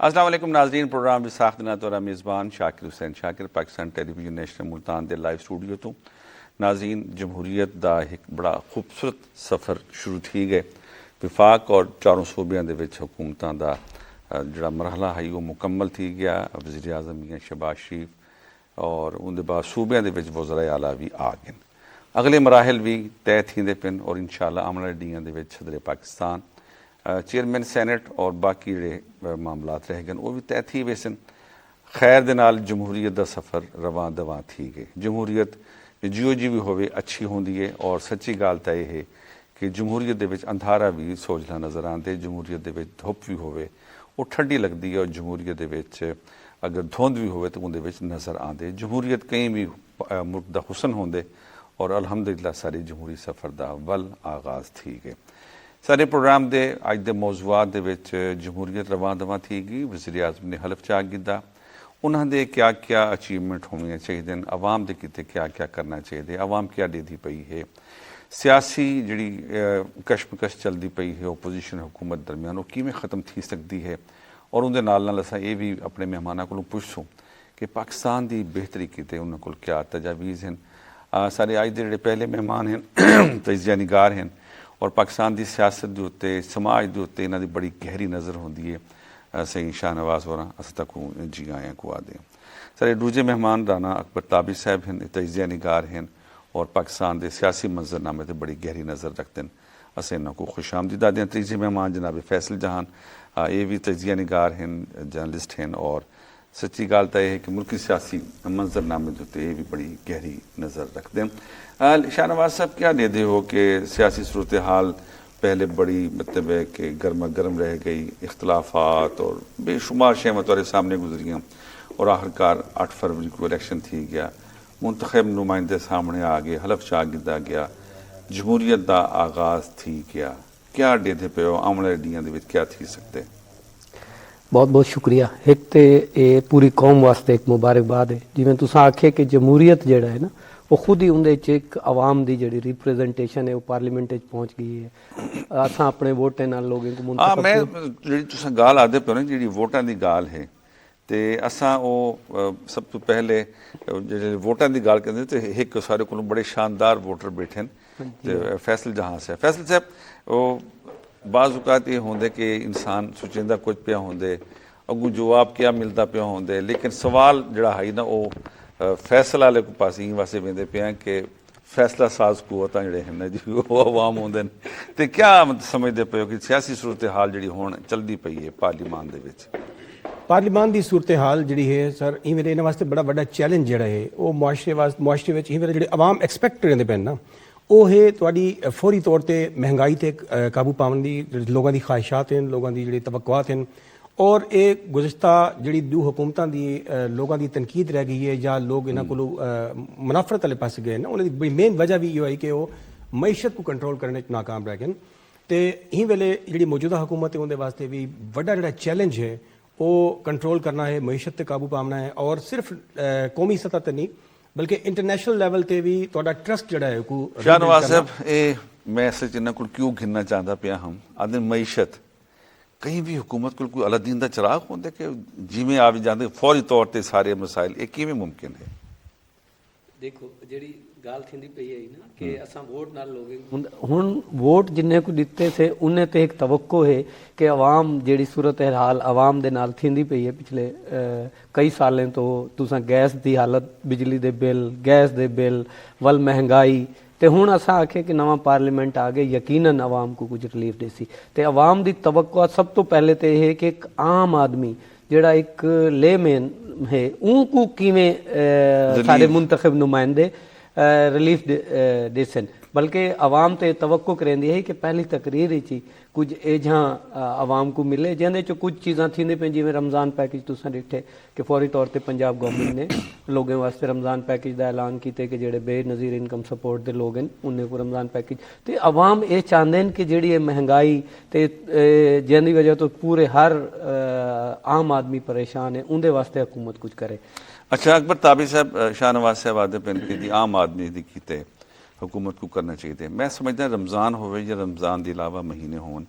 السلام علیکم ناظرین، پروگرام وساخت دن تو میزبان شاکر حسین شاکر پاکستان ٹیلی ویژن نیشنل ملتان دے لائیو اسٹوڈیو تو ناظرین جمہوریت دا ایک بڑا خوبصورت سفر شروع تھی گئے وفاق اور چاروں صوبیاں دے وچ حکومتاں دا جڑا مرحلہ ہے وہ مکمل تھی گیا. وزیر اعظم میاں شہباز شریف اور ان دے بعد صوبیاں دے وچ وزراء اعلیٰ بھی آ گئے. اگلے مراحل بھی طے تھیندے پن اور انشاءاللہ آمنے والے ڈیاں دے وچ صدر پاکستان چیئرمین سینٹ اور باقی جڑے معاملات رہ گئے وہ بھی طے تھی ویسن. خیر دے نال جمہوریت دا سفر رواں دواں تھی گئے. جمہوریت جیو جی بھی ہوئے اچھی ہوندی ہے اور سچی گال تے ہے کہ جمہوریت دے وچ اندھارا بھی سوجلا نظر آندے. جمہوریت دے وچ دھوپ بھی ہوئے وہ ٹھنڈی لگتی ہے اور جمہوریت دے وچ اگر دھوند بھی ہوئے تو ان دے وچ نظر آندے. جمہوریت کہیں بھی ملک دا حسن ہوندے اور الحمدللہ ساری جمہوری سفر دا ول آغاز تھی گئے. سارے پروگرام دے اج دے موضوعات دے وچ جمہوریت رواں دواں تھی گئی. وزیر اعظم نے حلف چاک کیتا انہاں دے کیا کیا اچیومنٹ ہونی چاہیے، عوام دے کتے کیا کیا کرنا چاہیے، عوام کیا دے دی پئی ہے، سیاسی جڑی کشمکش چلتی پئی ہے اپوزیشن حکومت درمیان وہ کیویں ختم تھی سکتی ہے. اور اندر نال اساں یہ بھی اپنے مہماناں کولوں پوچھوں کہ پاکستان دی بہتری کیتے انہاں کول کیا تجاویز ہیں. سارے اج دے جڑے پہلے مہمان ہیں تجزیہ نگار ہیں اور پاکستان دی سیاست دے اوتے سماج دے اوتے انہاں دی بڑی گہری نظر ہوندی ہے. سید شاہ نواز ہوراں اس تک جی آئیں کو آ دیں. سارے دوجے مہمان رانا اکبر تابی صاحب ہیں، تجزیہ نگار ہیں اور پاکستان دے سیاسی منظرنامے تے بڑی گہری نظر رکھتے ہیں. اسے انہاں کو خوش آمدید آدیں. تیجے مہمان جناب فیصل جہان یہ بھی تجزیہ نگار ہیں، جرنلسٹ ہیں اور سچی گال تو یہ ہے کہ ملکی سیاسی منظرنامے جو یہ بھی بڑی گہری نظر رکھتے ہیں. شاہ نواز صاحب کیا دے ہو کہ سیاسی صورتحال پہلے بڑی مطلب ہے کہ گرما گرم رہ گئی، اختلافات اور بے شمار شیئیں تمہارے سامنے گزریاں اور آخرکار 8 فروری کو الیکشن تھی گیا، منتخب نمائندے سامنے آ گئے، حلف چاک کیتا گیا، جمہوریت دا آغاز تھی گیا. کیا ڈیدے پہ ہو آمنے ڈیاں دے وچ کیا تھی سکتے؟ بہت بہت شکریہ. ایک تے یہ پوری قوم واسطے ایک مبارکباد ہے. جی میں تساں آکھے کہ جمہوریت جڑا ہے نا وہ خود ہی اندے ایک عوام دی جڑی ریپریزنٹیشن ہے وہ پارلیمنٹ وچ پہنچ گئی ہے. اساں اپنے ووٹاں نال لوگوں کو منتخب میں جڑی تساں گال آدے پہ نا جڑی ووٹاں دی گال ہے تے اساں وہ سب تو پہلے جڑے ووٹاں دی گال کردے تے ایک سارے کولوں بڑے شاندار ووٹر بیٹھے ہیں فیصل جہاں سے. فیصل صاحب وہ بعض اوقات یہ ہوندے کہ انسان سوچیندہ کچھ پیا ہوندے اگوں جواب کیا ملتا پیا ہوندے لیکن سوال جڑا ہے نا وہ فیصلہ والے کو پاس ہی واسطے ویندے پیا کہ فیصلہ ساز قوتاں جڑے ہیں نا جی وہ عوام ہوندے تے کیا سمجھدے پے ہو کہ سیاسی صورتحال جڑی ہون چلدی پئی ہے پارلیمان دے وچ؟ پارلیمان دی صورتحال جڑی ہے سر ایویں انہاں واسطے بڑا وڈا چیلنج جڑا ہے وہ معاشرے وچ ایویں جڑے عوام ایکسپیکٹ کرندے پے نا وہ ہے تواڈی فوری طور تے مہنگائی تے قابو پاون دی لوگاں دی خواہشات ہیں، لوگاں دی جڑی توقعات ہیں. اور ایک گزشتہ جڑی دو حکومتاں دی لوگاں دی تنقید رہ گئی ہے یا لوگ انہاں کولوں منافرت والے پاس گئے نا، انہاں دی بڑی مین وجہ بھی یہ ہے کہ وہ معیشت کو کنٹرول کرنے وچ ناکام رہ گئے. تے ہی ویلے جڑی موجودہ حکومت ہے ان دے واسطے بھی بڑا جڑا چیلنج ہے وہ کنٹرول کرنا ہے، معیشت تے قابو پانا ہے اور صرف قومی سطح تے نہیں بلکہ انٹرنیشنل لیول تے بھی تہاڈا ٹرسٹ جڑا ہے کو. شاہ نواز صاحب میں سچ انہاں کول کیوں گھننا چاہتا پیا ہم آدھے معیشت کہیں بھی حکومت کو کوئی اللہ دین دا چراغ ہوندے کہ جی میں آ بھی جاندے فوری طور تے سارے مسائل یہ کیویں ممکن ہے؟ دیکھو جڑی گال تھیندی پئی ہے نا کہ اساں ووٹ نال لوگوں ہن ووٹ جننے کو دتے سے انہیں تے ایک توقع ہے کہ عوام جڑی صورتحال عوام دے نال تھیندی پئی ہے پچھلے کئی سالیں تو تساں گیس دی حالت، بجلی دے بل، گیس دے بل ول مہنگائی تے ہن اساں آکھے کہ نواں پارلیمنٹ آ گئے یقیناً عوام کو کچھ ریلیف دے سی. تے عوام دی توقع سب تو پہلے تے ہے کہ ایک عام آدمی جڑا ایک لے مین ہے اون کو کیویں سارے منتخب نمائندے ریلیف دے سن. بلکہ عوام تے توقع کریندی ہے کہ پہلی تقریر ہی کچھ ایجاں عوام کو ملے جہاں چ کچھ چیزاں تھیندے پہ جی رمضان پیکج تساں ڈٹھے کہ فوری طور تے پنجاب گورنمنٹ نے لوگوں واسطے رمضان پیکج دا اعلان کیتے کہ جڑے بے نظیر انکم سپورٹ دے لوگ ہیں انہیں کو رمضان پیکج تے عوام یہ چاہتے ہیں کہ جڑی یہ مہنگائی تے جن دی وجہ تو پورے ہر عام آدمی پریشان ہے ان دے واسطے حکومت کچھ کرے. اچھا اکبر تابی صاحب شاہ نواز صاحب آدھے پہ دی عام آدمی دی کیتے حکومت کو کرنا چاہیے. میں سمجھتا رمضان ہوئے یا رمضان دی علاوہ مہینے ہون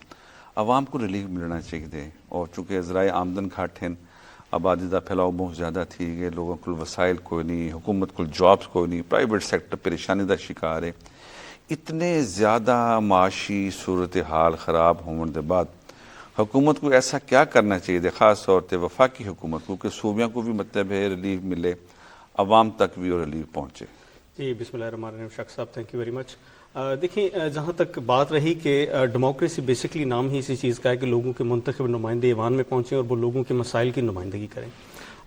عوام کو ریلیف ملنا چاہیے. اور چونکہ ذرائع آمدن گھٹ ہیں, آبادی کا پھیلاؤ بہت زیادہ تھی گئے, لوگوں کو وسائل کوئی نہیں, حکومت کو جابس کوئی نہیں, پرائیویٹ سیکٹر پریشانی کا شکار ہے. اتنے زیادہ معاشی صورتحال خراب ہونے کے بعد حکومت کو ایسا کیا کرنا چاہیے, خاص طور پہ وفاقی حکومت کو, کہ صوبیوں کو بھی مطلب ہے ریلیف ملے, عوام تک بھی ریلیف پہنچے؟ جی بسم اللہ الرحمن الرحیم. شاکر صاحب تھینک یو ویری مچ. دیکھیں, جہاں تک بات رہی کہ ڈیموکریسی بیسکلی نام ہی اسی چیز کا ہے کہ لوگوں کے منتخب نمائندے ایوان میں پہنچیں اور وہ لوگوں کے مسائل کی نمائندگی کریں.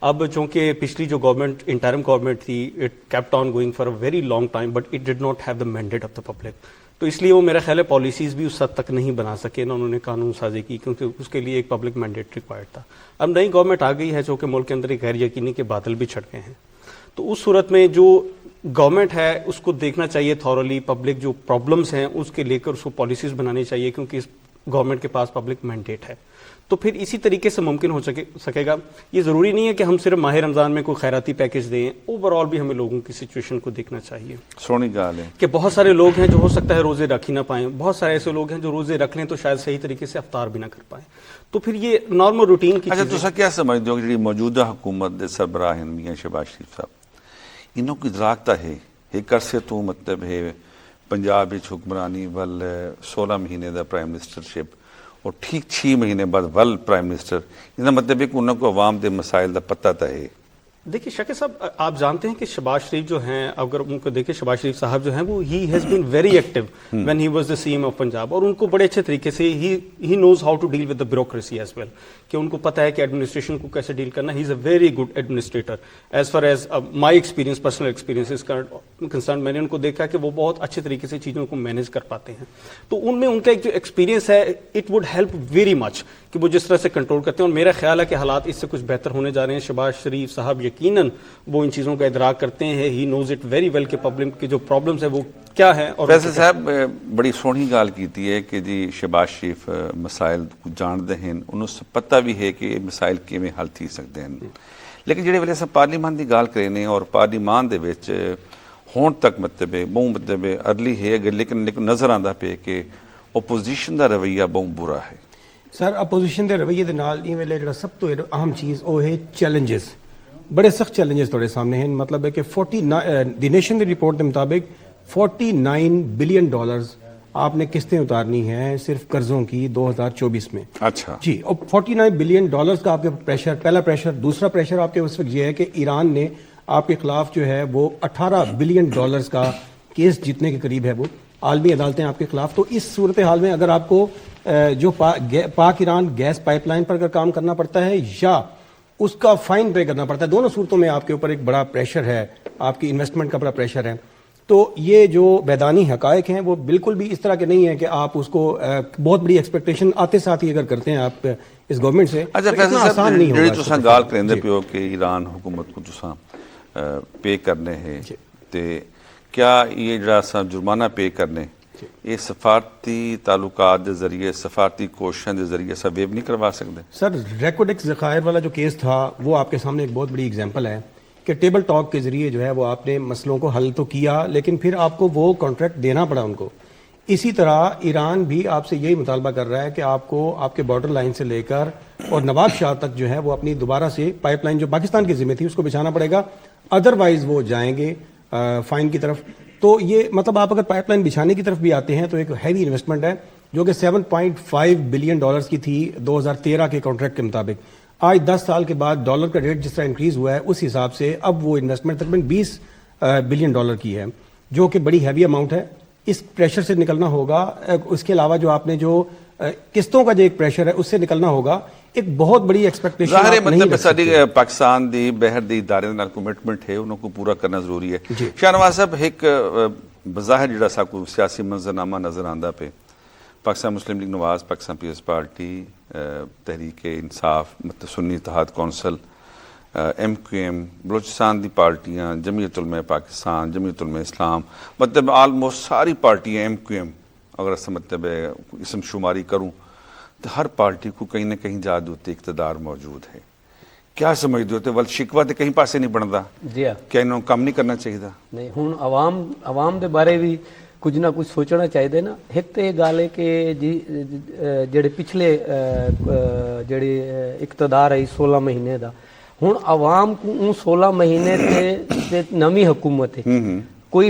اب چونکہ پچھلی جو گورنمنٹ انٹرم گورنمنٹ تھی, it kept on going for a very long time but it did not have the mandate of the public. تو اس لیے وہ میرا خیال ہے پالیسیز بھی اس حد تک نہیں بنا سکے نہ انہوں نے قانون سازی کی, کیونکہ اس کے لیے ایک پبلک مینڈیٹ ریکوائرڈ تھا. اب نئی گورنمنٹ آ گئی ہے جو کہ ملک کے اندر ایک غیر یقینی کے بادل بھی چھٹ گئے ہیں. تو اس صورت میں جو گورنمنٹ ہے اس کو دیکھنا چاہیے تھورلی, پبلک جو پرابلمس ہیں اس کے لے کر اس کو پالیسیز بنانی چاہیے, کیونکہ اس گورنمنٹ کے پاس پبلک مینڈیٹ ہے. تو پھر اسی طریقے سے ممکن ہو سکے گا. یہ ضروری نہیں ہے کہ ہم صرف ماہ رمضان میں کوئی خیراتی پیکج دیں, اوور آل بھی ہمیں لوگوں کی سچویشن کو دیکھنا چاہیے. سونی گال ہے کہ بہت سارے لوگ ہیں جو ہو سکتا ہے روزے رکھ ہی نہ پائیں, بہت سارے ایسے لوگ ہیں جو روزے رکھ لیں تو شاید صحیح طریقے سے افطار بھی نہ کر پائیں. تو پھر یہ نارمل روٹین کی اچھا تسا کیا سمجھتے ہو کہ جی موجودہ حکومت دے سربراہ ہیں میاں شہباز شریف صاحب, انہوں کی ادراکتا ہے ایک عرصے تو مطلب ہے پنجاب حکمرانی ول 16 مہینے دا پرائم منسٹرشپ اور ٹھیک 6 مہینے بعد ول پرائم منسٹر, یہ مطلب ہے کہ انہوں کو عوام دے مسائل دا پتہ تا ہے. دیکھیے شاکر صاحب, آپ جانتے ہیں کہ شہباز شریف جو ہیں, اگر ان کو دیکھیں شہباز شریف صاحب جو ہیں وہ ہی has been very active when he was the C M of Punjab, اور ان کو بڑے اچھے طریقے سے he knows how to deal with the bureaucracy as well, کہ ان کو پتہ ہے کہ ایڈمنسٹریشن کو کیسے ڈیل کرنا. He is a very good administrator as far as my experience, personal experience is concern. میں نے ان کو دیکھا کہ وہ بہت اچھے طریقے سے چیزوں کو مینیج کر پاتے ہیں. تو ان میں ان کا ایک جو ایکسپیرینس ہے it would help very much کہ وہ جس طرح سے کنٹرول کرتے ہیں. اور میرا خیال ہے کہ حالات اس سے کچھ بہتر ہونے جا رہے ہیں. شہباز شریف صاحب یقیناً وہ ان چیزوں کا ادراک کرتے ہیں. ہی نوز اٹ ویری ویل کہ پبلک کی جو پرابلمس ہے وہ کیا ہے. اور فیصل صاحب بڑی سونی گال کیتی ہے کہ جی شہباز شریف مسائل جانتے ہیں, انہوں سے پتہ بھی ہے کہ مسائل کیویں حل تھی سکتے ہیں. لیکن جڑے ویلے اساں پارلیمان دی گال کرنے اور پارلیمان دے وچ ہون تک مطلب بہت مطلب ارلی ہے, لیکن نظر آندا پہ کہ اپوزیشن دا رویہ بہت برا ہے. سر اپوزیشن دے رویے دے نال این ویلے جڑا سب تو اہم چیز وہ ہے چیلنجز. بڑے سخت چیلنجز تھوڑے سامنے ہیں. مطلب ہے کہ 49 دی نیشن دی رپورٹ کے مطابق $49 بلین آپ نے قسطیں اتارنی ہیں صرف قرضوں کی 2024 میں. اچھا جی, اور $49 بلین کا آپ کے پریشر, پہلا پریشر. دوسرا پریشر آپ کے اس وقت یہ ہے کہ ایران نے آپ کے خلاف جو ہے وہ $18 بلین کا کیس جیتنے کے قریب ہے وہ عالمی عدالتیں آپ کے خلاف. تو اس صورتحال میں اگر آپ کو جو پاک ایران گیس پائپ لائن پر اگر کام کرنا پڑتا ہے یا اس کا فائن پے کرنا پڑتا ہے, دونوں صورتوں میں آپ کے اوپر ایک بڑا پریشر ہے, آپ کی انویسٹمنٹ کا بڑا پریشر ہے. تو یہ جو میدانی حقائق ہیں وہ بالکل بھی اس طرح کے نہیں ہیں کہ آپ اس کو بہت بڑی ایکسپیکٹیشن آتے ساتھ ہی اگر کرتے ہیں آپ اس گورنمنٹ سے. اچھا فیصل صاحب جڑی تساں گال کرندے پیو کہ ایران حکومت کو تساں پے کرنے ہیں, تے کیا یہ جڑا اساں جرمانہ پے کرنے یہ سفارتی تعلقات کے ذریعے, سفارتی کوششوں کے ذریعے سب ویو نہیں کروا سکتے؟ سر ریکوڈکس ذخائر والا جو کیس تھا وہ آپ کے سامنے ایک بہت بڑی اگزامپل ہے کہ ٹیبل ٹاک کے ذریعے جو ہے وہ آپ نے مسئلوں کو حل تو کیا, لیکن پھر آپ کو وہ کانٹریکٹ دینا پڑا ان کو. اسی طرح ایران بھی آپ سے یہی مطالبہ کر رہا ہے کہ آپ کو آپ کے بارڈر لائن سے لے کر اور نواب شاہ تک جو ہے وہ اپنی دوبارہ سے پائپ لائن جو پاکستان کی ذمہ تھی اس کو بچھانا پڑے گا, ادروائز وہ جائیں گے فائن کی طرف. تو یہ مطلب آپ اگر پائپ لائن بچھانے کی طرف بھی آتے ہیں تو ایک ہیوی انویسٹمنٹ ہے جو کہ $7.5 بلین کی تھی 2013 کے کانٹریکٹ کے مطابق. آج 10 سال کے بعد ڈالر کا ریٹ جس طرح انکریز ہوا ہے اس حساب سے اب وہ انویسٹمنٹ تقریباً $20 بلین کی ہے, جو کہ بڑی ہیوی اماؤنٹ ہے. اس پریشر سے نکلنا ہوگا. اس کے علاوہ جو آپ نے جو قسطوں کا جو ایک پریشر ہے اس سے نکلنا ہوگا. ایک بہت بڑی ایکسپیکٹیشن ظاہر ہے مطلب ساری پاکستان دی بہر دی ادارے نال کمٹمنٹ ہے, انہوں کو پورا کرنا ضروری ہے. شاہ نواز صاحب ایک بظاہر جڑا سا کو سیاسی منظرنامہ نظر آندا پہ پاکستان مسلم لیگ نواز, پاکستان پیپلز پارٹی, تحریک انصاف, مطلب سنی اتحاد کونسل, MQM, بلوچستان دی پارٹیاں, جمعیت علماء پاکستان, جمعیت علماء اسلام, مطلب آلموسٹ ساری پارٹیاں MQM اگر اس مطلب اسم شماری کروں تو ہر پارٹی کو کہیں نہ کہیں جادوتی اقتدار موجود ہے. کیا سمجھتے ہوتے ول شکوہ تے کہیں پاسے نہیں بنتا؟ جی ہاں, کیا انہوں کام نہیں کرنا چاہیے؟ نہیں ہوں عوام دے بارے بھی ਕੁਝ ਨਾ ਕੁਝ ਸੋਚਣਾ ਚਾਹੀਦਾ ਨਾ। ਇੱਕ ਤੇ ਇਹ ਗੱਲ ਹੈ ਕਿ ਜੀ ਜਿਹੜੇ ਪਿਛਲੇ ਜਿਹੜੇ ਇਕਤਦਾਰ ਹੈ 16 ਮਹੀਨੇ ਦਾ, ਹੁਣ ਆਵਾਮ ਨੂੰ 16 ਮਹੀਨੇ ਤੇ ਨਵੀਂ ਹਕੂਮਤ ਹੈ ਕੋਈ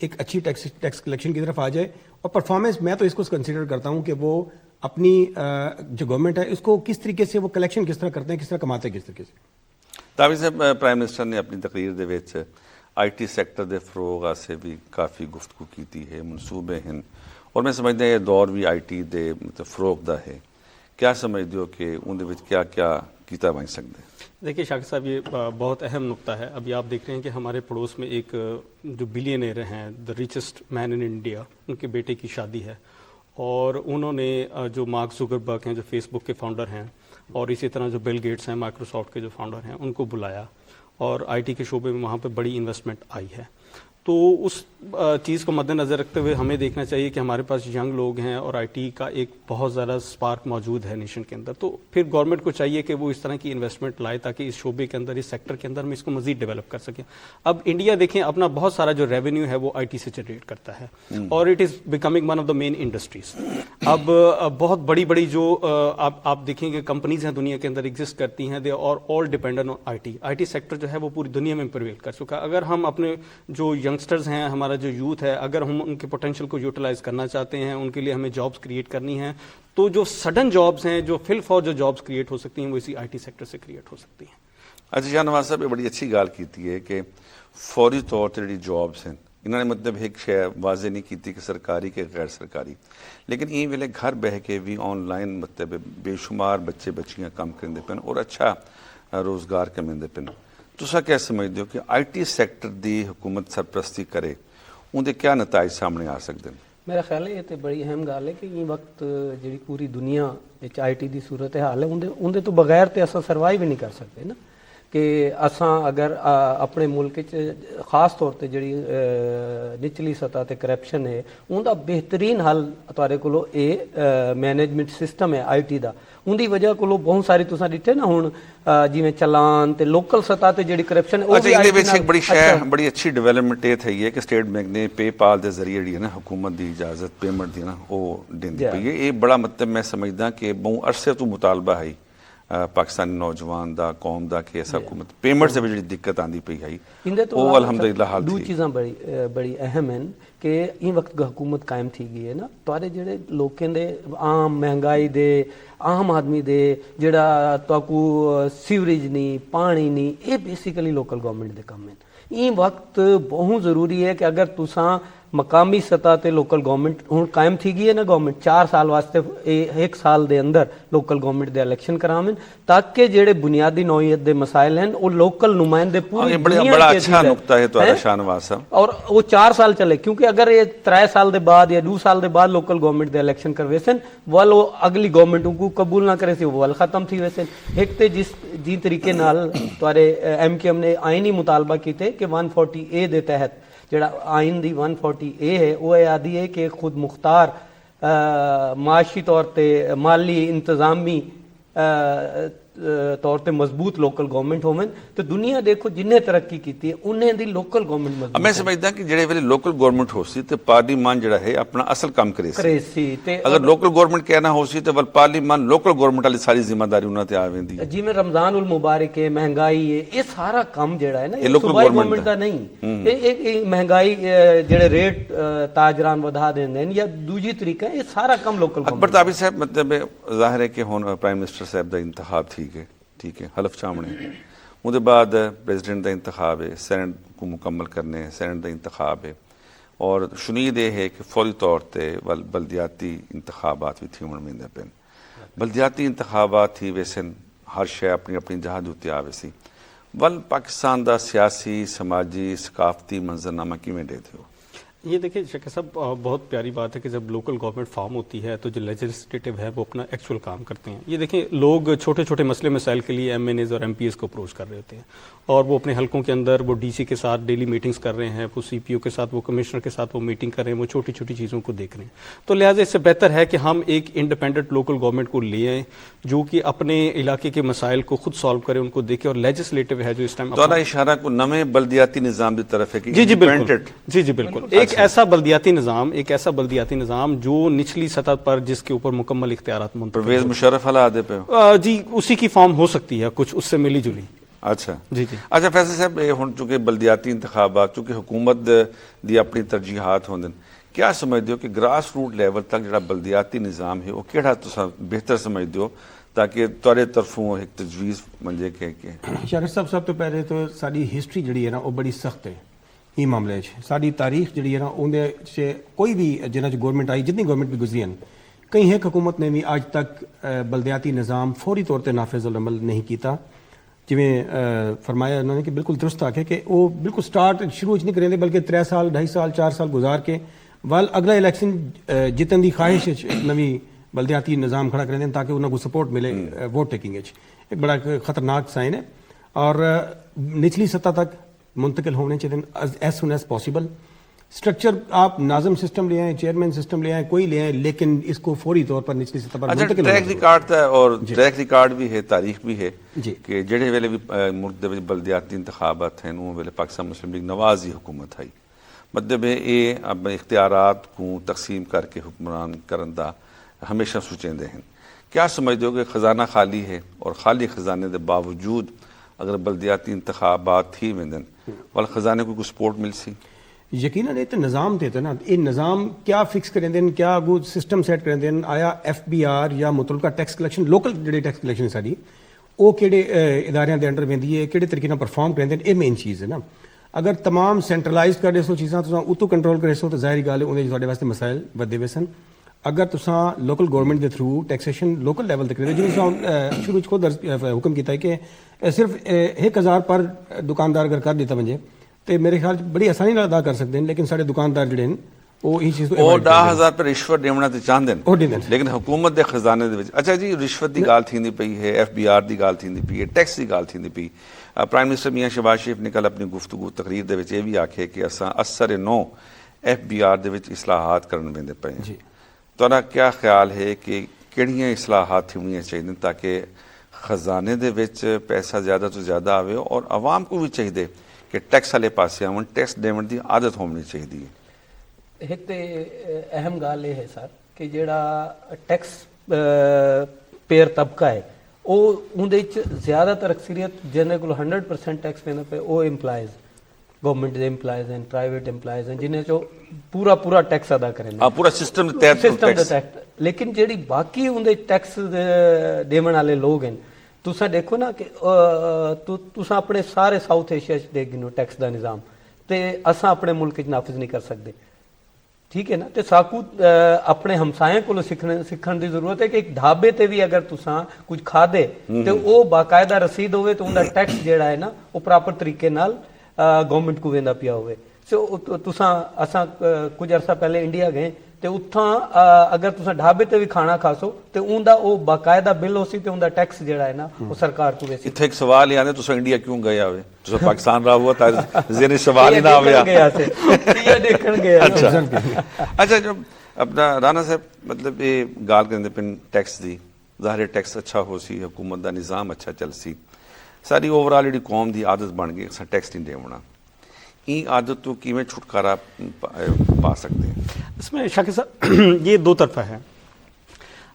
ایک اچھی ٹیکس کلیکشن کی طرف آ جائے. اور پرفارمنس میں تو اس کو کنسیڈر کرتا ہوں کہ وہ اپنی جو گورنمنٹ ہے اس کو کس طریقے سے وہ کلیکشن کس طرح کرتے ہیں, کس طرح کماتے ہیں, کس طریقے سے. تابع صاحب, پرائم منسٹر نے اپنی تقریر دے وچ آئی ٹی سیکٹر دے فروغ سے بھی کافی گفتگو کیتی ہے, منصوبے ہیں, اور میں سمجھدا یہ دور بھی آئی ٹی دے مطلب فروغ دا ہے. کیا سمجھتے ہو کہ ان دے وچ کیا کیا کیتا بن سکتے ہیں؟ دیکھیے شاکر صاحب, یہ بہت اہم نقطہ ہے. ابھی آپ دیکھ رہے ہیں کہ ہمارے پڑوس میں ایک جو بلینئر ہیں, the richest man in India, ان کے بیٹے کی شادی ہے, اور انہوں نے جو مارک زکربرگ ہیں جو فیس بک کے فاؤنڈر ہیں, اور اسی طرح جو بل گیٹس ہیں مائکروسافٹ کے جو فاؤنڈر ہیں, ان کو بلایا, اور آئی ٹی کے شعبے میں وہاں پہ بڑی انویسٹمنٹ آئی ہے. تو اس چیز کو مد نظر رکھتے ہوئے ہمیں دیکھنا چاہیے کہ ہمارے پاس ینگ لوگ ہیں اور آئی ٹی کا ایک بہت زیادہ اسپارک موجود ہے نیشن کے اندر. تو پھر گورنمنٹ کو چاہیے کہ وہ اس طرح کی انویسٹمنٹ لائے تاکہ اس شعبے کے اندر, اس سیکٹر کے اندر میں اس کو مزید ڈیولپ کر سکیں. اب انڈیا دیکھیں اپنا بہت سارا جو ریونیو ہے وہ آئی ٹی سے جنریٹ کرتا ہے, اور it is becoming one of the main industries. اب بہت بڑی بڑی جو آپ دیکھیں گے کمپنیز ہیں دنیا کے اندر ایگزسٹ کرتی ہیں, they are all dependent on I T. I T sector جو ہے وہ پوری دنیا میں پریویل کر چکا. اگر ہم اپنے جو ینگسٹرز ہیں, ہمارا جو یوتھ ہے, اگر ہم ان کے پوٹینشیل کو یوٹیلائز کرنا چاہتے ہیں, ان کے لیے ہمیں جابس کریٹ کرنی ہیں, تو جو سڈن جابس ہیں, جو فل فور جو جابس کریٹ ہو سکتی ہیں, وہ اسی آئی ٹی سیکٹر سے کریٹ ہو سکتی ہیں. اچھا شاہ نواز صاحب, یہ بڑی اچھی گال کیتی ہے کہ فوری طور تے جڑی جابس ہیں, انہوں نے مطلب ایک شے واضح نہیں کیتی کہ سرکاری کہ غیر سرکاری, لیکن این ویلے گھر بہ کے بھی آن لائن مطلب بے شمار بچے بچیاں کام کرتے پن اور اچھا روزگار کمیندے پن. تسا کیا سمجھتے ہو کہ آئی ٹی سیکٹر دی حکومت سرپرستی کرے, اندر کیا نتائج سامنے آ سکتے ہیں؟ میرا خیال ہے یہ تو بڑی اہم گل ہے کہ یہ وقت جی پوری دنیا آئی ٹی دی صورت حال ہے, اندر تو بغیر تو اصا سروائیو بھی نہیں کر سکتے نا. کہ اساں اگر اپنے ملک خاص طور تے جڑی نچلی سطح تے کرپشن ہے, ان دا بہترین حل تارے کولو اے مینجمنٹ سسٹم ہے آئی ٹی دا. ان دی وجہ کولو بہت ساری تساں ڈٹھے نا ہن جویں چلان تے لوکل سطح تے جڑی کرپشن ہے, اچھا ان دے وچ ایک بڑی شے بڑی اچھی ڈیولپمنٹ یہ تھی ہے کہ اسٹیٹ بینک نے پے پال دے ذریعے جڑی ہے نا حکومت دی اجازت پیمنٹ دی نا وہ دیندی پئی ہے. یہ بڑا مطلب میں سمجھدا کہ بہت عرصے تو مطالبہ ہے پاکستانی نوجوان دا قوم دا کہ ایسا حکومت پیمنٹ سے بھی جڑی دقت آندی پئی ہے, وہ الحمدللہ حال تھی. دو چیزاں بڑی اہم ہیں کہ این وقت حکومت قائم تھی گئی ہے نا, تارے جڑے لوکاں دے عام مہنگائی دے عام آدمی دے جڑا تو سیوریج نہیں پانی نہیں, یہ بیسیکلی لوکل گورنمنٹ دے کام ہیں. این وقت بہت ضروری ہے کہ اگر تساں مقامی سطح تے لوکل گورنمنٹ ہن قائم تھی گئی ہے نا, گورنمنٹ 4 سال واسطے ایک سال دے اندر لوکل گورنمنٹ دے الیکشن کراویں تاکہ جڑے بنیادی نوعیت دے مسائل ہیں وہ لوکل نمائندے پوری دنیا بڑا اچھا نقطہ ہے تہاڈا شاہ نواز صاحب, اور وہ 4 سال چلے. کیونکہ اگر یہ 3 سال دے بعد یا 2 سال دے بعد لوکل گورنمنٹ دے الیکشن کروے سن ول وہ اگلی گورنمنٹ کو قبول نہ کرے سی, وہ ول ختم تھی ویسے. ایک تے جی طریقے نال تارے ایم کیو ایم نے آئینی مطالبہ کیتے کہ 140A دے تحت جڑا آئین دی 140A ہے وہ آدھی ہے کہ خود مختار معاشی طور تے مالی انتظامی طور تے مضبوط لوکل گورنمنٹ ہومن. تو دنیا دیکھو جنہیں ترقی کیتی ہے انہیں دی لوکل گورنمنٹ مضبوط. میں سمجھدا کہ جڑے ویلے لوکل گورنمنٹ ہو سی تے پارلیمان جڑا ہے اپنا اصل کام کرے سی. اگر لوکل گورنمنٹ کہنا ہو سی تے ول پارلیمان لوکل گورنمنٹ والی ساری ذمہ داری انہاں تے آویندی. جی میں رمضان المبارک ہے, مہنگائی ہے, یہ سارا کام جڑا ہے نا یہ صوبائی گورنمنٹ دا نہیں. ایک مہنگائی جڑے ریٹ تاجران ودھا دیندے ہیں یا دوجی طریقہ ہے, یہ سارا کام لوکل گورنمنٹ. اکبر تابع صاحب مطلب ظاہر ہے کہ ہن پرائم منسٹر صاحب دا انتخاب ٹھیک ہے حلف چامنے, ان دے بعد پریزیڈنٹ دا انتخاب ہے, سینٹ کو مکمل کرنے سینٹ دا انتخاب ہے, اور شنید یہ ہے کہ فوری طور تے بلدیاتی انتخابات بھی تھی ہونے پین. بلدیاتی انتخابات تھی ویسے ہر شے اپنی اپنی جہاں دوتے آوے سی. ول پاکستان دا سیاسی سماجی ثقافتی منظرنامہ کیویں دے تھے ہو؟ یہ دیکھیں شکر صاحب بہت پیاری بات ہے کہ جب لوکل گورنمنٹ فارم ہوتی ہے تو جو لیجسلیٹو ہے وہ اپنا ایکچول کام کرتے ہیں. یہ دیکھیں لوگ چھوٹے چھوٹے مسئلے مسائل کے لیے MNAs اور MPs کو اپروچ کر رہے ہوتے ہیں, اور وہ اپنے حلقوں کے اندر وہ DC کے ساتھ ڈیلی میٹنگز کر رہے ہیں, وہ CPO کے ساتھ وہ کمشنر کے ساتھ وہ میٹنگ کر رہے ہیں, وہ چھوٹی چھوٹی چیزوں کو دیکھ رہے ہیں. تو لہٰذا اس سے بہتر ہے کہ ہم ایک انڈیپینڈنٹ لوکل گورنمنٹ کو لے آئیں جو کہ اپنے علاقے کے مسائل کو خود سالو کرے, ان کو دیکھے. اور لیجسلیٹو ہے جو اس ٹائم تو اشارہ کو نئے بلدیاتی نظام کی طرف ہے کہ جی بالکل ایک ایسا بلدیاتی نظام جو نچلی سطح پر جس کے اوپر مکمل اختیارات منتقل. پرویز مشرف حالات پہ جی اسی کی فارم ہو سکتی ہے, کچھ اس سے ملی جلی. اچھا جی جی اچھا فیصل صاحب یہ ہن چونکہ بلدیاتی انتخابات چونکہ حکومت دی اپنی ترجیحات ہوندن کیا سمجھتے ہو کہ گراس روٹ لیول تک جڑا بلدیاتی نظام ہے وہ کیڑا تساں بہتر سمجھتے ہو تاکہ تھوڑے طرفوں ایک تجویز منجے کہ شاکر صاحب سب تو پہلے تو ساری ہسٹری جڑی ہے نا وہ بڑی سخت ہے یہ معاملے ساری تاریخ جڑی ہے نا اندر سے کوئی بھی جنہیں گورنمنٹ آئی جتنی گورنمنٹ بھی گزری ہیں کہیں ایک حکومت نے بھی آج تک بلدیاتی نظام فوری طور پہ نافذ العمل نہیں کیتا جویں فرمایا انہوں نے کہ بالکل درست آکھے کہ وہ بالکل سٹارٹ شروع نہیں کریں بلکہ 3 سال 2.5 سال 4 سال گزار کے وال اگلا الیکشن جتن دی خواہش نویں بلدیاتی نظام کھڑا کریں تاکہ انہوں کو سپورٹ ملے ووٹ ٹیکنگ ایک بڑا خطرناک سائن ہے اور نچلی سطح تک منتقل ہونے چاہیے as soon as possible structure آپ ناظم سسٹم لے آئیں چیئرمین سسٹم لے آئیں کوئی لے آئیں لیکن اس کو فوری طور پر نچلی سطح پر منتقل ٹریک ریکارڈ تھا اور ٹریک ریکارڈ بھی ہے تاریخ بھی ہے کہ جڑے ویلے بھی ملک دے وچ بلدیاتی انتخابات ہیں وہ ویلے پاکستان مسلم لیگ نواز دی حکومت آئی مطلب یہ اب اختیارات کو تقسیم کر کے حکمران کرن دا ہمیشہ سوچیندے ہیں کیا سمجھتے ہو کہ خزانہ خالی ہے اور خالی خزانے دے باوجود اگر بلدیاتی انتخابات تھی ویندن وال خزانے کو سپورٹ مل سی یقیناً یہ تو نظام تھے نا یہ نظام کیا فکس کریں دین کیا اگو سسٹم سیٹ کریں دین آیا ایف بی آر یا متعلقہ ٹیکس کلیکشن لوکل جڑی ٹیکس کلیکشن ہے ساری وہ کہڑے ادارے دے انڈر ویندی ہے کہڑے طریقے پرفارم کریں دین یہ مین چیز ہے نا اگر تمام سینٹرلائز کر رہے سو چیزاں تو اتو کنٹرول کرے سو تو ظاہری گل ہے انہیں تھوڑے واسطے مسائل ودے ہوئے سن اگر تساں لوکل گورنمنٹ کے تھرو ٹیکسیشن لوکل لیول تک کریں جی شروع خود حکم کیتا ہے کہ صرف 1000 پر دکاندار اگر کر دیتا بنجے تو میرے خیال بڑی آسانی نال ادا کر سکتے ہیں لیکن سارے دکاندار جڑے ہیں وہ یہ چیز وہ 10,000 پر رشوت دیونا تے چاہندے لیکن حکومت دے خزانے دے وچ اچھا جی رشوت دی گال تھیندی پئی ہے ایف بی آر دی گال تھیندی پئی ہے ٹیکس دی گال تھیندی پئی پرائم منسٹر میاں شہباز شریف نے کل اپنی گفتگو تقریر دے وچ یہ بھی آکھے کہ اساں اثر نو ایف بی آر دے وچ اصلاحات کرن ویندے پئے ہیں تہاڈا کیا خیال ہے کہ کیڑیاں اصلاحات ہونیاں چاہیے تاکہ خزانے دے وچ پیسہ زیادہ تو زیادہ آوے اور عوام کو بھی چاہیے کہ ٹیکس والے پاسے آون ٹیکس دیون دی عادت ہونی چاہیے ایک تے اہم گل یہ ہے سر کہ جڑا ٹیکس پیئر طبقہ ہے وہ اندر زیادہ تر اکثریت جنہیں کو 100% ٹیکس دینا پہ وہ امپلائز گورنمنٹ دے امپلائز ہیں پرائیویٹ امپلائز ہیں جنہیں جو پورا ٹیکس ادا کریں پورا سسٹم ٹیکس لیکن جیڑی باقی اندر ٹیکس دیون والے لوگ ہیں تساں دیکھو نا کہ تساں اپنے سارے ساؤتھ ایشیا دیکھ گنو ٹیکس دا نظام تے اساں اپنے ملک نافذ نہیں کر سکتے ٹھیک ہے نا تے ساکو اپنے ہمسایاں کو سکھن دی ضرورت ہے کہ ایک ڈھابے تے بھی اگر تساں کچھ کھا دے تے او باقاعدہ رسید ہوئے تو اندا ٹیکس جیڑا ہے نا وہ پراپر طریقے نال گورنمنٹ کو ویندا پیا ہوئے تساں اساں کچھ عرصہ پہلے انڈیا گئے تے اتھاں اگر تساں ڈھابے تے بھی کھانا کھاسو تے اوندا او باقاعدہ بل ہوسی تے اوندا ٹیکس جیڑا ہے نا وہ سرکار کو ویسی ایتھے ایک سوال ہی آنے تساں انڈیا کیوں گئے آوے تساں پاکستان رہا ہوا تھا ذہن سوال ہی نہ آویا یہ دیکھن گیا اچھا جو اپنا رانا صاحب مطلب یہ گال کرنے پن ٹیکس دی ظاہر ٹیکس اچھا ہو سی حکومت دا نظام اچھا چل سی ساری اوورال جڑی قوم دی عادت بن گئی اساں ٹیکس نہیں دیونا این عادت تو کیویں چھٹکارا پا سکتے ہیں اس میں شاکر صاحب یہ دو طرفہ ہے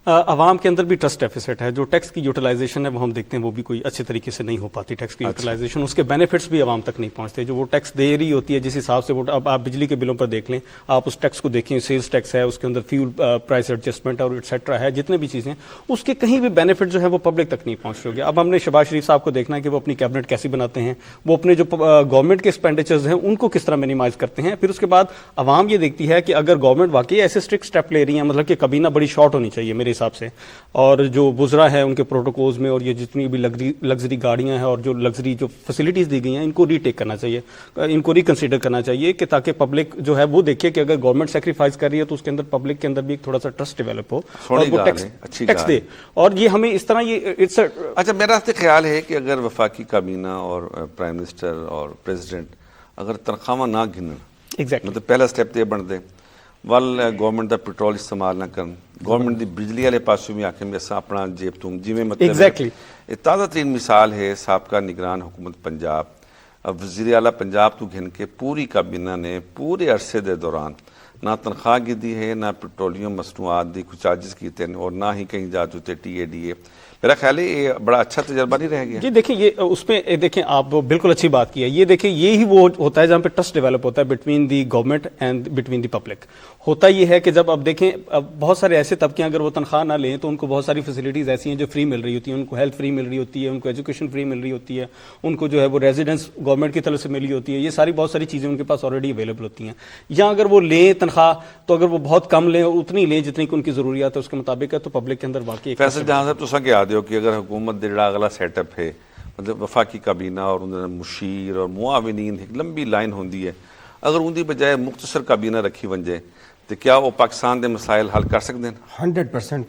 عوام کے اندر بھی ٹرسٹ ڈیفیسٹ ہے جو ٹیکس کی یوٹیلائزیشن ہے وہ ہم دیکھتے ہیں وہ بھی کوئی اچھے طریقے سے نہیں ہو پاتی ٹیکس کی یوٹیلائزیشن اس کے بینیفٹس بھی عوام تک نہیں پہنچتے جو وہ ٹیکس دے رہی ہوتی ہے جس حساب سے وہ اب آپ بجلی کے بلوں پر دیکھ لیں آپ اس ٹیکس کو دیکھیں سیلز ٹیکس ہے اس کے اندر فیول پرائس ایڈجسٹمنٹ اور ایٹسیٹرا ہے جتنے بھی چیزیں اس کے کہیں بھی بینیفٹ جو ہے وہ پبلک تک نہیں پہنچ رہے اب ہم نے شہباز شریف صاحب کو دیکھنا ہے کہ وہ اپنی کیبنٹ کیسی بناتے ہیں وہ اپنے جو گورنمنٹ کے ایکسپینڈیچرز ہیں ان کو کس طرح مینیمائز کرتے ہیں پھر اس کے بعد عوام یہ دیکھتی ہے کہ اگر گورنمنٹ واقعی ایسے اسٹرکٹ اسٹیپ لے رہی ہیں مطلب کہ کبینہ بڑی شارٹ ہونی چاہیے میرے حساب سے اور جو وزراء ہیں ان کے پروٹوکولز میں اور یہ جتنی بھی لگژری گاڑیاں ہیں اور جو لگژری جو فیسلٹیز دی گئی ہیں ان کو ری ٹیک کرنا چاہیے ان کو ریکنسیڈر کرنا چاہیے کہ تاکہ پبلک جو ہے وہ دیکھے کہ اگر گورنمنٹ سیکریفائز کر رہی ہے تو اس کے اندر پبلک کے اندر بھی ایک تھوڑا سا ٹرسٹ ڈیولپ ہو اور وہ ٹیکس دے اور یہ ہمیں اس طرح یہ اچھا میرا خیال ہے کہ اگر وفاقی کابینہ اور پرائم منسٹر اور پریزیڈنٹ اگر تنخواہ نہ گنن مطلب پہلا سٹیپ تو یہ بن دے ول گورنمنٹ دا پیٹرول استعمال نہ کرن گورنمنٹ دی بجلی والے پاسوں بھی آکھیں بھی اساں اپنا جیب تو جی میں مطلب تازہ ترین مثال ہے سابقہ نگران حکومت پنجاب وزیر اعلیٰ پنجاب تو گھن کے پوری کابینہ نے پورے عرصے دے دوران نہ تنخواہ کی ہے نہ پیٹرولیم مصنوعات دی کچھ چارجز کیتے ہیں اور نہ ہی کہیں جاتے ہوتے TADA. میرا خیال ہے یہ بڑا اچھا تجربہ نہیں رہ گیا. یہ دیکھیں یہ اس پہ دیکھیں آپ بالکل اچھی بات کی ہے. یہ دیکھیں یہی وہ ہوتا ہے جہاں پہ ٹرسٹ ڈیولپ ہوتا ہے between the government and between the public. ہوتا یہ ہے کہ جب اب دیکھیں بہت سارے ایسے طبقے اگر وہ تنخواہ نہ لیں تو ان کو بہت ساری فیسلٹیز ایسی ہیں جو فری مل رہی ہوتی ہیں. ان کو ہیلتھ فری مل رہی ہوتی ہے, ان کو ایجوکیشن فری مل رہی ہوتی ہے, ان کو جو ہے وہ ریزیڈنس گورنمنٹ کی طرف سے ملی ہوتی ہے. یہ ساری بہت ساری چیزیں ان کے پاس آلریڈی اویلیبل ہوتی ہیں. یا اگر وہ لیں تنخواہ تو اگر وہ بہت کم لیں اور اتنی لیں جتنی کہ ان کی ضروریات ہے اس کے مطابق ہے تو پبلک کے اندر واقعی فیصل جہاں صاحب تساں کیا آدھے ہو کہ اگر حکومت دے جڑا اگلا سیٹ اپ ہے مطلب وفاقی کابینہ اور اندر مشیر اور معاونین ایک لمبی لائن ہوندی ہے, اگر ان دی بجائے مختصر کابینہ رکھی ونجے تو کیا وہ پاکستان دے مسائل حل کر سکتے ہیں؟ 100%.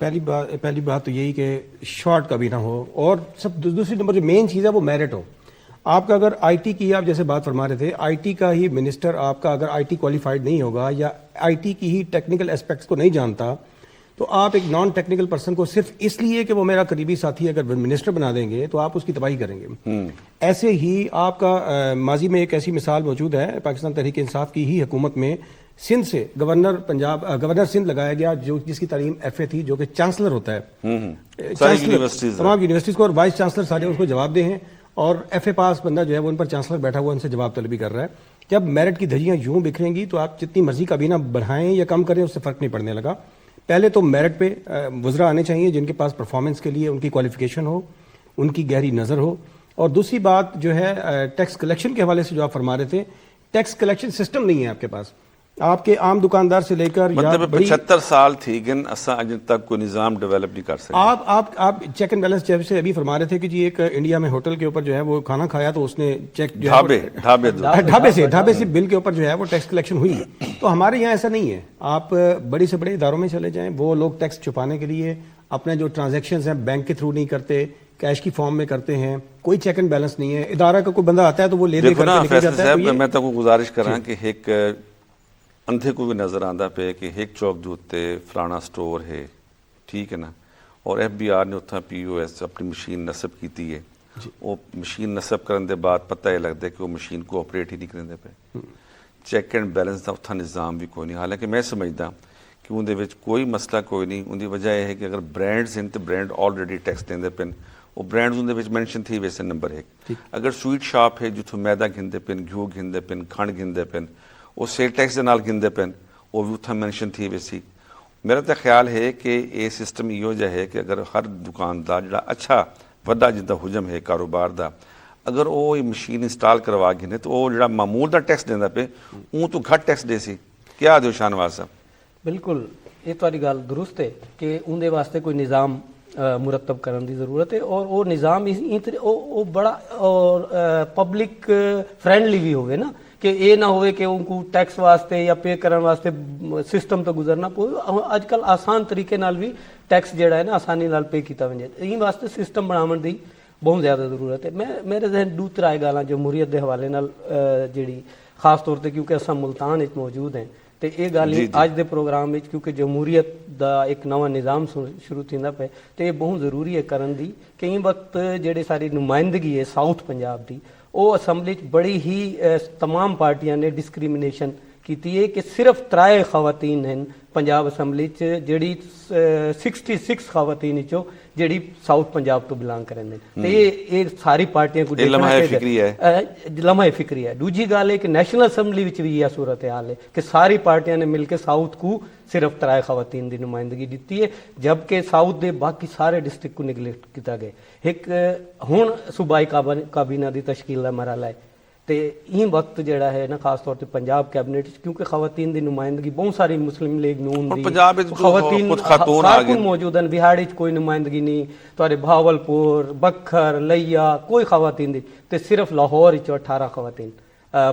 پہلی بات تو یہی کہ شارٹ کابینہ ہو, اور سب دوسری نمبر جو مین چیز ہے وہ میرٹ ہو. آپ کا اگر IT کی آپ جیسے بات فرما رہے تھے, IT کا ہی منسٹر آپ کا اگر IT کوالیفائڈ نہیں ہوگا یا IT کی ہی ٹیکنیکل اسپیکٹس کو نہیں جانتا تو آپ ایک نان ٹیکنیکل پرسن کو صرف اس لیے کہ وہ میرا قریبی ساتھی اگر منسٹر بنا دیں گے تو آپ اس کی تباہی کریں گے. ایسے ہی آپ کا ماضی میں ایک ایسی مثال موجود ہے پاکستان تحریک انصاف کی ہی حکومت میں سندھ سے گورنر سندھ لگایا گیا جو جس کی تعلیم FA تھی, جو کہ چانسلر ہوتا ہے تمام یونیورسٹیز کو, اور وائس چانسلر سارے اس کو جواب دے ہیں, اور FA پاس بندہ جو ہے وہ ان پر چانسلر بیٹھا ہوا ان سے جواب طلبی کر رہا ہے. جب میرٹ کی دھجیاں یوں بکھریں گی تو آپ جتنی مرضی کابینہ بڑھائیں یا کم کریں اس سے فرق نہیں پڑنے لگا. پہلے تو میرٹ پہ وزراء آنے چاہیے جن کے پاس پرفارمنس کے لیے ان کی کوالیفیکیشن ہو, ان کی گہری نظر ہو. اور دوسری بات جو ہے ٹیکس کلیکشن کے حوالے سے جو آپ فرما رہے تھے, ٹیکس کلیکشن سسٹم نہیں ہے آپ کے پاس. آپ کے عام دکاندار سے لے کر مطلب 75 سال تھی گن اساں اج تک کوئی نظام ڈیولپ نہیں کر سکے. آپ چیک اینڈ بیلنس جیسے ابھی فرما رہے تھے کہ جی ایک انڈیا میں ہوٹل کے اوپر جو ہے وہ کھانا کھایا تو اس نے چیک ڈھابے سے بل کے اوپر جو ہے وہ ٹیکس کلیکشن ہوئی. تو ہمارے یہاں ایسا نہیں ہے. آپ بڑی سے بڑے اداروں میں چلے جائیں, وہ لوگ ٹیکس چھپانے کے لیے اپنے جو ٹرانزیکشنز ہیں بینک کے تھرو نہیں کرتے, کیش کی فارم میں کرتے ہیں. کوئی چیک اینڈ بیلنس نہیں ہے. ادارہ کا کوئی بندہ آتا ہے تو وہ لے دے کر نکل جاتا ہے. میں تو گزارش کر رہا کہ ایک اندھے کو بھی نظر آندا پہ کہ ایک چوک دے اتتے فلانا سٹور ہے, ٹھیک ہے نا, اور FBR نے اتنا POS اپنی مشین نصب کیتی ہے. وہ مشین نصب کرنے دے بعد پتہ یہ لگتا ہے کہ وہ مشین کو آپریٹ ہی نہیں کرنے دے پہ. چیک اینڈ بیلنس دا اتنا نظام بھی کوئی نہیں. حالانکہ میں سمجھدا کہ ان دے وچ کوئی مسئلہ کوئی نہیں. ان دی وجہ یہ ہے کہ اگر برانڈز ہیں تو برانڈ آلریڈی ٹیکس دیندے پن, وہ برانڈز ان دے وچ مینشن تھی ویسے نمبر 1. اگر سویٹ شاپ ہے جتھوں میدا گھندے پن, گھیو گھندے پن, کھنڈ گھندے پن, وہ سیل ٹیکس دے نال گھندے پن, وہ بھی اتنا مینشن تھی ویسی. میرا تو خیال ہے کہ یہ سسٹم یہ جا ہے کہ اگر ہر دکاندار جڑا اچھا وڈا جدا حجم ہے کاروبار دا, اگر وہ مشین انسٹال کروا گھنے تو وہ جڑا معمول دا ٹیکس دیندا پہ اون تو گھٹ ٹیکس دے سی. کیا دیو شاہنواز صاحب؟ بالکل یہ تاری گل درست ہے کہ ان دے واسطے کوئی نظام مرتب کرنے کی ضرورت ہے, اور وہ نظام وہ بڑا اور پبلک فرینڈلی بھی ہوئے نا, کہ یہ نہ ہوئے کہ ان کو ٹیکس واسطے یا پے کرنے واسطے سسٹم تو گزرنا پوے. اج کل آسان طریقے نال بھی ٹیکس جڑا ہے نا آسانی نال پے کیتا ونجے. یہ واسطے سسٹم بناون دی بہت زیادہ ضرورت ہے. میرے ذہن دو ترائے گالاں جمہوریت دے حوالے نال جڑی خاص طور تے کیونکہ اساں ملتان وچ موجود ہیں تے یہ گل اج دے پروگرام وچ کیونکہ جمہوریت دا ایک نواں نظام شروع تھیندا پے تے یہ بہت ضروری ہے کرن دی. کئی وقت جڑے ساری نمائندگی ہے ساؤتھ پنجاب دی وہ اسمبلی بڑی ہی تمام پارٹیاں نے ڈسکریمنیشن کیتی ہے کہ صرف 3 خواتین ہیں پنجاب اسمبلی جڑی 66 خواتین چو جڑی ساؤتھ پنجاب تو بلانگ کریں تے یہ ساری پارٹیاں کو لمحہ فکری ہے. دوجی گل ہے کہ نیشنل اسمبلی وچ بھی یہ صورت حال ہے کہ ساری پارٹیاں نے مل کے ساؤتھ کو صرف 3 خواتین دی نمائندگی دیتی ہے, جبکہ ساؤتھ دے باقی سارے ڈسٹرکٹ کو نگلیکٹ کیتا گیا. ایک ہن صوبائی کابینہ دی تشکیل دا مرحلہ ہے تے این وقت جڑا ہے نا خاص طور تے پنجاب کیبنٹ کیونکہ خواتین دی نمائندگی بہت ساری مسلم لیگ نون دی خواتین خاتون موجود ہیں. بہاڑ وچ کوئی نمائندگی نہیں, تواڈے بہاولپور, بکھر, لیا کوئی خواتین دی, تے صرف لاہور وچ 18 خواتین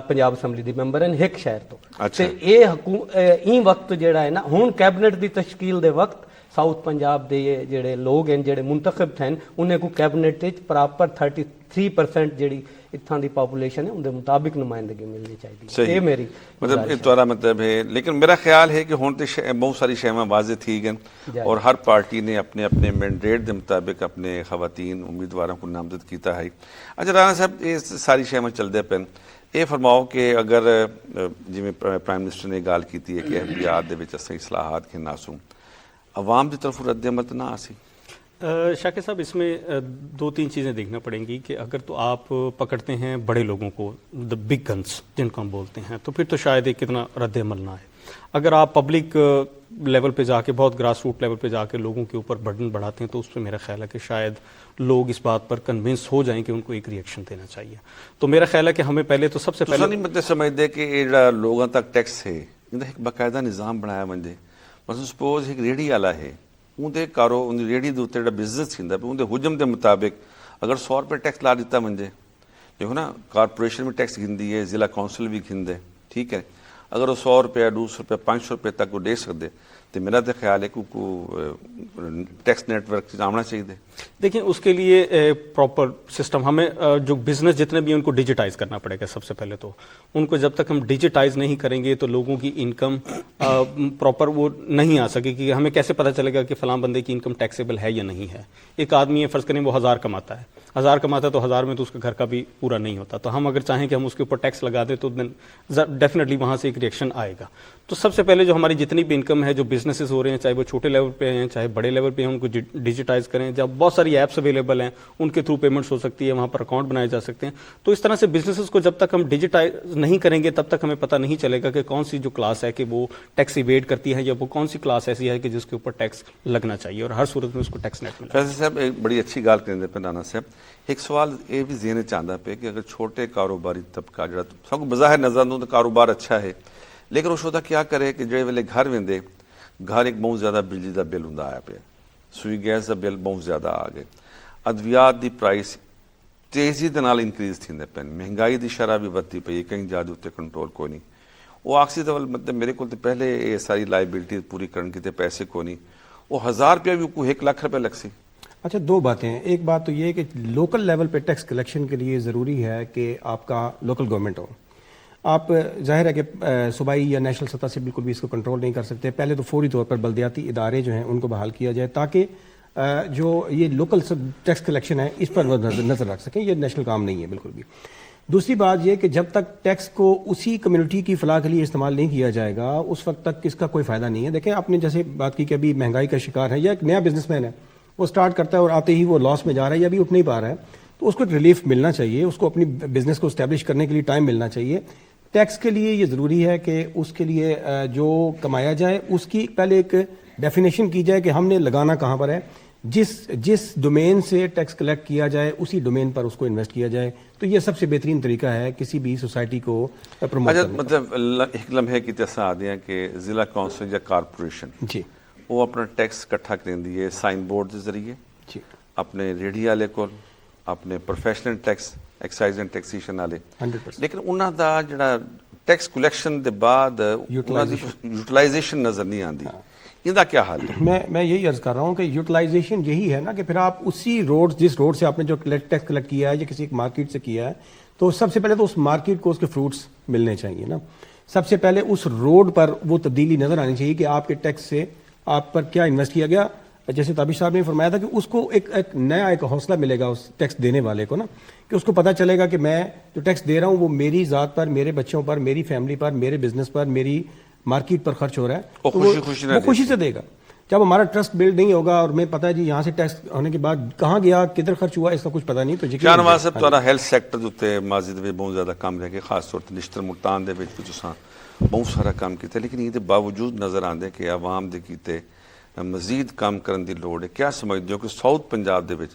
پنجاب اسمبلی دی ممبر ہیں ایک شہر تو. تے این وقت جڑا ہے نا ہن کیبنٹ دی تشکیل دے وقت ساؤتھ پنجاب دے جڑے لوگ ہیں جڑے منتخب تھے انہیں کو کیبنٹ وچ پراپر 33% جڑی اتھاں دی پاپولیشن ہے ان دے مطابق نمائندگی ملنی چاہیے. یہ میری مطلب اتوارا مطلب ہے. لیکن میرا خیال ہے کہ ہن تے بہت ساری شیواں واضح تھی گئیں اور ہر پارٹی نے اپنے اپنے مینڈیٹ دے مطابق اپنے خواتین امیدواراں کو نامزد کیتا ہے. اچھا رانا صاحب یہ ساری شیواں چلدے پن ਇਹ ਫਰਮਾਓ ਕਿ ਅਗਰ ਜਿਵੇਂ ਪ੍ਰਾਈਮ ਮਿਨਿਸਟਰ ਨੇ ਗੱਲ ਕੀਤੀ ਹੈ ਕਿ FBR ਦੇ ਵਿੱਚ ਅਸੀਂ ਇਸਲਾਹਾਤ ਕੇ ਨਾਸੂ عوام کی طرف رد عمل نہ آسی. شاکر صاحب اس میں دو تین چیزیں دیکھنا پڑیں گی کہ اگر تو آپ پکڑتے ہیں بڑے لوگوں کو دا بگ گنس جن کو ہم بولتے ہیں تو پھر تو شاید ایک کتنا رد عمل نہ ہے. اگر آپ پبلک لیول پہ جا کے بہت گراس روٹ لیول پہ جا کے لوگوں کے اوپر برڈن بڑھاتے ہیں تو اس پہ میرا خیال ہے کہ شاید لوگ اس بات پر کنونس ہو جائیں کہ ان کو ایک ریئیکشن دینا چاہیے. تو میرا خیال ہے کہ ہمیں پہلے تو سب سے پہلے نہیں مطلب سمجھتے کہ یہ جڑا لوگوں تک ٹیکس ہے ایک باقاعدہ نظام بنایا بندے مثلا سپوز ایک ریڑھی والا ہے اندر کارو ان ریڑھی کے اتنے جا بزنس ہوتا ہے اندر حجم کے مطابق اگر 100 روپے ٹیکس لا دیتا منجے دیکھو نا کارپوریشن بھی ٹیکس گھنتی ہے ضلع کونسل بھی گھنتے ٹھیک ہے اگر وہ 100 روپے 200 روپے 500 روپے تک وہ دے سکتے تو میرا تو خیال ہے کہ ٹیکس نیٹ ورک آنا چاہیے. دیکھیں اس کے لیے پراپر سسٹم ہمیں جو بزنس جتنے بھی ان کو ڈیجیٹائز کرنا پڑے گا. سب سے پہلے تو ان کو جب تک ہم ڈیجیٹائز نہیں کریں گے تو لوگوں کی انکم پراپر وہ نہیں آ سکے کہ ہمیں کیسے پتہ چلے گا کہ فلاں بندے کی انکم ٹیکسیبل ہے یا نہیں ہے. ایک آدمی ہے فرض کریں وہ 1000 کماتا ہے 1000 کماتا ہے تو 1000 میں تو اس کا گھر کا بھی پورا نہیں ہوتا. تو ہم اگر چاہیں کہ ہم اس کے اوپر ٹیکس لگا دیں تو ڈیفینیٹلی وہاں سے ایک ریئیکشن آئے گا. تو سب سے پہلے جو ہماری جتنی بھی انکم ہے جو بزنسز ہو رہے ہیں چاہے وہ چھوٹے لیول پہ ہیں چاہے بڑے لیول پہ ہیں ان کو ڈیجیٹائز کریں. جب بہت ساری ایپس اویلیبل ہیں ان کے تھرو پیمنٹس ہو سکتی ہے وہاں پر اکاؤنٹ بنائے جا سکتے ہیں. تو اس طرح سے بزنسز کو جب تک ہم ڈیجیٹائز نہیں کریں گے تب تک ہمیں پتہ نہیں چلے گا کہ کون سی جو کلاس ہے کہ وہ ٹیکس ایویڈ کرتی ہے یا وہ کون سی کلاس ایسی ہے کہ جس کے اوپر ٹیکس لگنا چاہیے اور ہر صورت میں اس کو ٹیکس نیٹ ملے. فیصل صاحب ایک بڑی اچھی گال کریں پہ نانا صاحب ایک سوال یہ بھی ذہن چاہتا پہ کہ اگر چھوٹے کاروباری طبقہ جڑا سب کو بظاہر نظر تو کاروبار اچھا ہے لیکن اس وقت کیا کرے کہ جڑے ویلے گھر ویندے گھر ایک بہت زیادہ بجلی کا بل ہوں آیا پہ سوئی گیس کا بل بہت زیادہ آ گئے ادویات کی پرائس تیزی کے نال انکریز تھیندے پے مہنگائی کی شرح بھی ودتی پئی کہیں جا اتنے کنٹرول کو نہیں وہ آخسی دول مطلب میرے کو پہلے یہ ساری لائبلٹی پوری کرنے کی پیسے کو نہیں وہ 1000 روپیہ بھی کو 1 لاکھ روپے لگ سی. اچھا دو باتیں ہیں. ایک بات تو یہ ہے کہ لوکل لیول پہ ٹیکس کلیکشن کے لیے ضروری ہے کہ آپ کا لوکل گورنمنٹ ہو. آپ ظاہر ہے کہ صوبائی یا نیشنل سطح سے بالکل بھی اس کو کنٹرول نہیں کر سکتے. پہلے تو فوری طور پر بلدیاتی ادارے جو ہیں ان کو بحال کیا جائے تاکہ جو یہ لوکل ٹیکس کلیکشن ہے اس پر نظر رکھ سکیں. یہ نیشنل کام نہیں ہے بالکل بھی. دوسری بات یہ کہ جب تک ٹیکس کو اسی کمیونٹی کی فلاح کے لیے استعمال نہیں کیا جائے گا اس وقت تک اس کا کوئی فائدہ نہیں ہے. دیکھیں آپ نے جیسے بات کی کہ ابھی مہنگائی کا شکار ہے یا ایک نیا بزنس مین ہے وہ سٹارٹ کرتا ہے اور آتے ہی وہ لاس میں جا رہا ہے یا ابھی اٹھ نہیں پا رہا ہے تو اس کو ریلیف ملنا چاہیے. اس کو اپنی بزنس کو اسٹیبلش کرنے کے لیے ٹائم ملنا چاہیے. ٹیکس کے لیے یہ ضروری ہے کہ اس کے لیے جو کمایا جائے اس کی پہلے ایک ڈیفینیشن کی جائے کہ ہم نے لگانا کہاں پر ہے. جس ڈومین سے ٹیکس کلیکٹ کیا جائے اسی ڈومین پر اس کو انویسٹ کیا جائے. تو یہ سب سے بہترین طریقہ ہے کسی بھی سوسائٹی کو پروموٹ کرنے. مطلب ایک لمحے کی تسا آدھے ہیں کہ ضلع کونسل یا کارپوریشن جی وہ اپنا ٹیکس کٹھا کریں ہے سائن بورڈ کے ذریعے جی اپنے ریڑھی والے کو اپنے professional tax excise and taxation والے 100%. لیکن انہوں دا جڑا ٹیکس کلیکشن دے بعد یوٹیلائزیشن نظر نہیں آتی. ان کا کیا حال ہے؟ میں یہی عرض کر رہا ہوں کہ یوٹیلائزیشن یہی ہے نا کہ پھر آپ اسی روڈ جس روڈ سے آپ نے جو ٹیکس کلیکٹ کیا ہے یا کسی ایک مارکیٹ سے کیا ہے تو سب سے پہلے تو اس مارکیٹ کو اس کے فروٹس ملنے چاہیے نا. سب سے پہلے اس روڈ پر وہ تبدیلی نظر آنی چاہیے کہ آپ کے ٹیکس سے آپ پر کیا انویسٹ کیا گیا. جیسے تابش صاحب نے فرمایا تھا کہ اس کو ایک نیا ایک حوصلہ ملے گا اس ٹیکس دینے والے کو نا کہ اس کو پتہ چلے گا کہ میں جو ٹیکس دے رہا ہوں وہ میری ذات پر میرے بچوں پر میری فیملی پر میرے بزنس پر میری مارکیٹ پر خرچ ہو رہا ہے تو وہ خوشی سے دے گا. جب ہمارا ٹرسٹ بلڈ نہیں ہوگا اور میں پتہ ہے جی یہاں سے ٹیکس ہونے کے بعد کہاں گیا کدھر خرچ ہوا اس کا کچھ پتہ نہیں. تو شاہ نواز صاحب تھوڑا ہیلتھ سیکٹر دے ماضی دے بہت زیادہ کام رہ گئے خاص طور تے نشتر ملتان دے وچ بھی تساں بہت سارا کام کیتا لیکن یہ باوجود نظر آندے کہ عوام دے کیتے مزید کام کرن دی لوڑ ہے. کیا سمجھتے ہو کہ ساؤتھ پنجاب دے وچ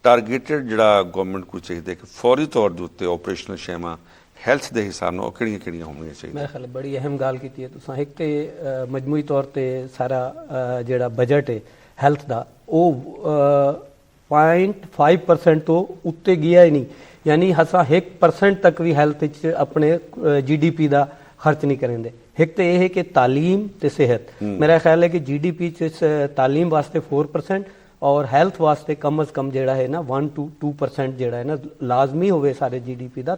ٹارگیٹڈ جڑا گورنمنٹ کو چاہیے کہ فوری طور دے اوتے آپریشنل شیواں ہیلتھ دے حساب نال کہڑیاں ہونیاں چاہیے؟ میرے خیال بڑی اہم گال کی ہے تساں. ایک تے مجموعی طور تے سارا جڑا بجٹ ہے ہیلتھ دا وہ 0.5% تو اتنے گیا ہی نہیں. یعنی ہسا 1% تک بھی ہیلتھ اپنے GDP دا خرچ نہیں کریں دے. ایک تو یہ ہے کہ تعلیم تے صحت. میرا خیال ہے کہ GDP تعلیم واسطے 4% اور ہیلتھ واسطے کم از کم جڑا ہے نا 1 to 2% جڑا ہے نا لازمی ہوئے سارے GDP دا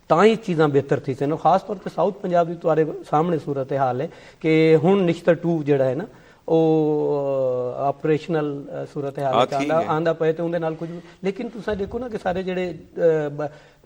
تاں ہی چیزاں بہتر تھی سن. خاص طور پہ ساؤتھ پنجاب دی تمہارے سامنے صورت حال ہے کہ ہن نشتر 2 جڑا ہے نا وہ آپریشنل صورت حال آندا پے تے اندے نال کچھ لیکن تساں دیکھو نا کہ سارے جڑے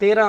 13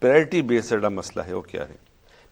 ਪ੍ਰਾਇੋਰਟੀ ਬੇਸ ਜਿਹੜਾ ਮਸਲਾ ਹੈ ਉਹ ਕੀ ਹੈ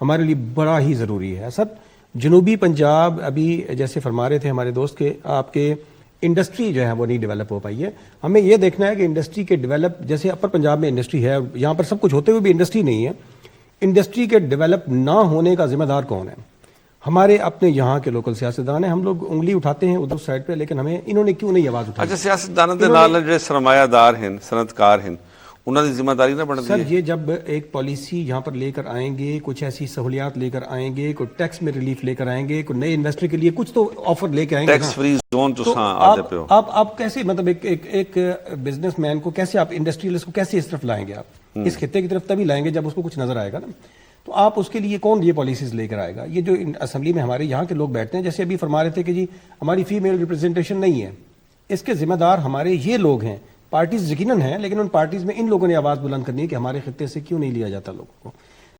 ہمارے لیے بڑا ہی ضروری ہے. سر جنوبی پنجاب ابھی جیسے فرما رہے تھے ہمارے دوست کے آپ کے انڈسٹری جو ہے وہ نہیں ڈیولپ ہو پائی ہے. ہمیں یہ دیکھنا ہے کہ انڈسٹری کے ڈیولپ, جیسے اپر پنجاب میں انڈسٹری ہے, یہاں پر سب کچھ ہوتے ہوئے بھی انڈسٹری نہیں ہے. انڈسٹری کے ڈیولپ نہ ہونے کا ذمہ دار کون ہے؟ ہمارے اپنے یہاں کے لوکل سیاستدان ہیں. ہم لوگ انگلی اٹھاتے ہیں ادھر سائڈ پہ, لیکن ہمیں انہوں نے کیوں نہیں آواز اٹھائی؟ اچھا سیاستدانوں دے نال جڑے سرمایہ دار ہیں, صنعت کار ہیں, انہوں نے ذمہ داری نہ بن سر دی. یہ جب ایک پالیسی یہاں پر لے کر آئیں گے, کچھ ایسی سہولیات لے کر آئیں گے, کوئی ٹیکس میں ریلیف لے کر آئیں گے, کوئی نئے انویسٹر کے لیے کچھ تو آفر لے کے آئیں گے. ٹیکس فری زون تو ہاں آدھے پہ ہو. آپ کیسے مطلب ایک بزنس مین کو کیسے, آپ انڈسٹریلسٹ کو کیسے اس طرف لائیں گے؟ آپ اس خطے کی طرف تبھی لائیں گے جب اس کو کچھ نظر آئے گا نا. تو آپ اس کے لیے کون یہ پالیسیز لے کر آئے گا؟ یہ جو اسمبلی میں ہمارے یہاں کے لوگ بیٹھتے ہیں, جیسے ابھی فرما رہے تھے کہ جی ہماری فیمیل ریپرزنٹیشن نہیں ہے, اس کے ذمہ دار ہمارے یہ لوگ ہیں. پارٹیز یقیناً ہیں, لیکن ان پارٹیز میں ان لوگوں نے آواز بلند کرنی ہے کہ ہمارے خطے سے کیوں نہیں لیا جاتا لوگوں کو.